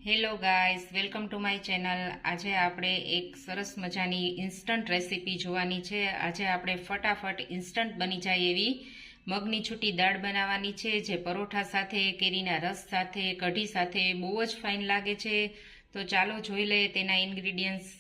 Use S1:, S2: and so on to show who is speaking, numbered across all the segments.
S1: Hello guys, welcome to my channel. આજે આપણે એક સરસ મજાની ઇન્સ્ટન્ટ રેસીપી જોવાની છે। આજે આપણે ફટાફટ ઇન્સ્ટન્ટ બની જાય એવી મગની છૂટી દાળ બનાવવાની છે, જે પરોઠા સાથે, કેરીના રસ સાથે, કઢી સાથે બહુ જ ફાઇન લાગે છે। તો ચાલો જોઈ લઈએ તેના ઇન્ગ્રીડિયન્ટ્સ।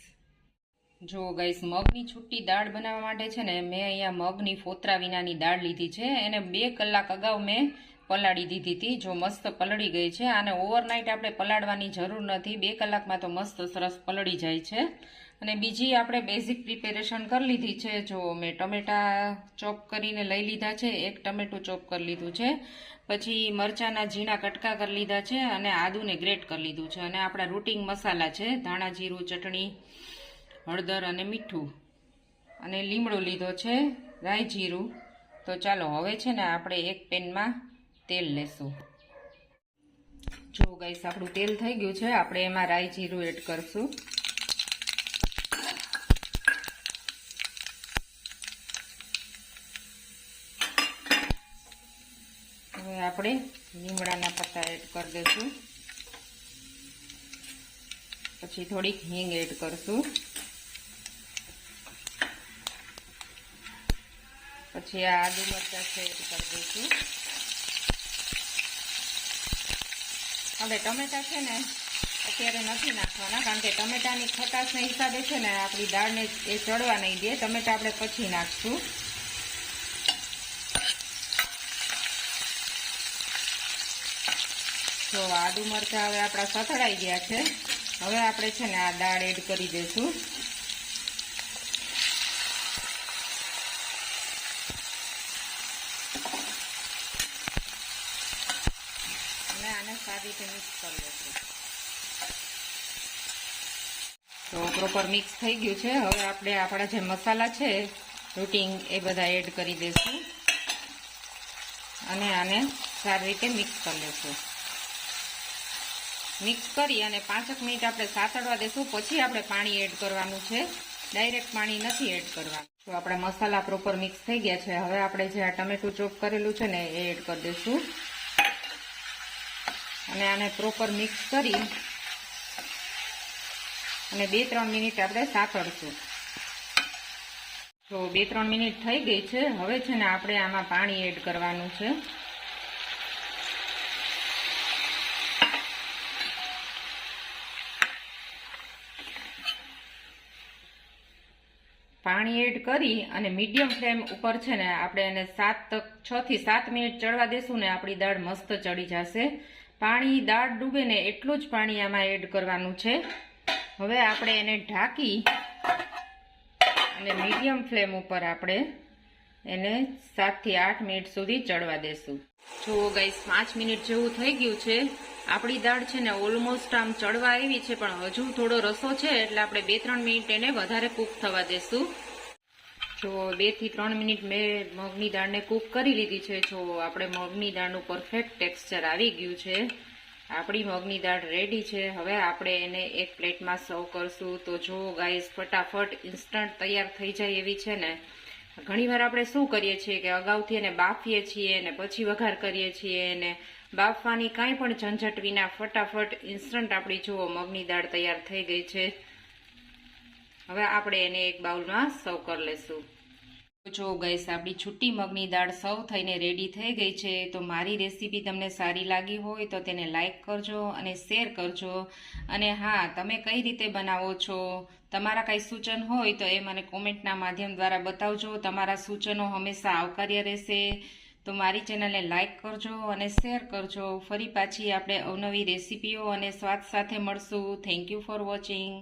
S1: જો ગાઈઝ, મગની છૂટી દાળ બનાવવા માટે છે ને, મેં અહીંયા મગની ફોતરા વિનાની દાળ લીધી છે। એને 2 કલાક અગાઉ મેં પલાળી દીધી હતી। જો મસ્ત પલળી ગઈ છે। આને ઓવરનાઇટ આપણે પલાળવાની જરૂર નથી, 2 કલાકમાં તો મસ્ત સરસ પલળી જાય છે। અને બીજી આપણે બેઝિક પ્રિપેરેશન કરી લીધી છે। જો મેં ટમેટા ચોપ કરીને લઈ લીધા છે, 1 ટમેટું ચોપ કરી લીધું છે, પછી મરચાના ઝીણા કટકા કરી લીધા છે, અને આદુને ગ્રેટ કરી લીધું છે, અને આપણા રૂટિંગ મસાલા છે ધાણા જીરું, ચટણી, હળદર અને મીઠું, અને લીમડો લીધો છે, રાઈ જીરું। તો ચાલો હવે છે ને આપણે એક પેનમાં તેલ લેશું। જો ગાઈસ, આપણું તેલ થઈ ગયું છે, આપણે એમાં રાઈ જીરું એડ કરશું। હવે આપણે લીમડાના પત્તા એડ કરી દઈશું, પછી થોડીક હિંગ એડ કરશું, પછી આ આદુ મરચાં છે એડ કરી દઈશું। હવે ટમેટા છે ને અત્યારે નથી નાખવાના, કારણ કે ટમેટાની ખટાશના હિસાબે છે ને આપણી દાળને એ ચડવા નહીં દે। ટમેટા આપણે પછી નાખશું। તો આદુ મરચાં હવે આપણા સથળાઈ ગયા છે। હવે આપણે છે ને આ દાળ એડ કરી દઈશું। આને સારી રીતે મિક્સ કરી લઈશું। તો પ્રોપર મિક્સ થઈ ગયું છે। હવે આપણે આપણા જે મસાલા છે રૂટિંગ એ બધા એડ કરી દઈશું, અને આને સારી રીતે મિક્સ કરી લઈશું। મિક્સ કરી અને 5 મિનિટ આપણે સાતળવા દઈશું, પછી આપણે પાણી એડ કરવાનું છે, ડાયરેક્ટ પાણી નથી એડ કરવાનું। તો આપણા મસાલા પ્રોપર મિક્સ થઈ ગયા છે। હવે આપણે જે આ ટમેટું ચોપ કરેલું છે ને એ એડ કરી દઈશું, અને આને પ્રોપર મિક્સ કરી અને 2-3 મિનિટ આપણે સાતળશું। તો 2-3 મિનિટ થઈ ગઈ છે। હવે છે ને આપણે આમાં પાણી એડ કરવાનું છે। પાણી એડ કરી અને મીડિયમ ફ્લેમ ઉપર છે ને આપણે એને 6 થી 7 મિનિટ ચડવા દેશું ને આપણી દાળ મસ્ત ચડી જશે। પાણી દાળ ડૂબે ને એટલું જ પાણી આમાં એડ કરવાનું છે। હવે આપણે એને ઢાંકી અને મીડિયમ ફ્લેમ ઉપર આપણે એને 7 થી 8 મિનિટ સુધી ચડવા દેશું। જો ગાઈસ, 5 મિનિટ જેવું થઈ ગયું છે। આપણી દાળ છે ને ઓલમોસ્ટ આમ ચડવા આવી છે, પણ હજુ થોડો રસો છે, એટલે આપણે 2-3 મિનિટ એને વધારે કૂક થવા દેશું। જો 2 થી 3 મિનિટ મેં મગની દાળને કૂક કરી લીધી છે। જો આપણે મગની દાળનું પરફેક્ટ ટેક્સચર આવી ગયું છે। આપણી મગની દાળ રેડી છે। હવે આપણે એને એક પ્લેટમાં સર્વ કરશું। તો જો ગાઈસ, ફટાફટ ઇન્સ્ટન્ટ તૈયાર થઈ જાય એવી છે ને। ઘણીવાર આપણે શું કરીએ છીએ કે અગાઉથી એને બાફીએ છીએ ને પછી વઘાર કરીએ છીએ, ને બાફવાની કાંઈ પણ ઝંઝટ વિના ફટાફટ ઇન્સ્ટન્ટ આપણી જુઓ મગની દાળ તૈયાર થઈ ગઈ છે। હવે આપણે એને એક બાઉલમાં સર્વ કરી લઈશું। જો ગાઈસ, આપણી છૂટી મગની દાળ સર્વ થઈને રેડી થઈ ગઈ છે। તો મારી રેસીપી તમને સારી લાગી હોય તો તેને લાઈક કરજો અને શેર કરજો। અને હા, તમે કઈ રીતે બનાવો છો, તમારા કાંઈ સૂચન હોય તો એ મને કોમેન્ટના માધ્યમ દ્વારા બતાવજો। તમારા સૂચનો હંમેશા આવકાર્ય રહેશે। તો મારી ચેનલને લાઈક કરજો અને શેર કરજો। ફરી પાછી આપણે અવનવી રેસીપીઓ અને સ્વાદ સાથે મળશું। Thank you for watching.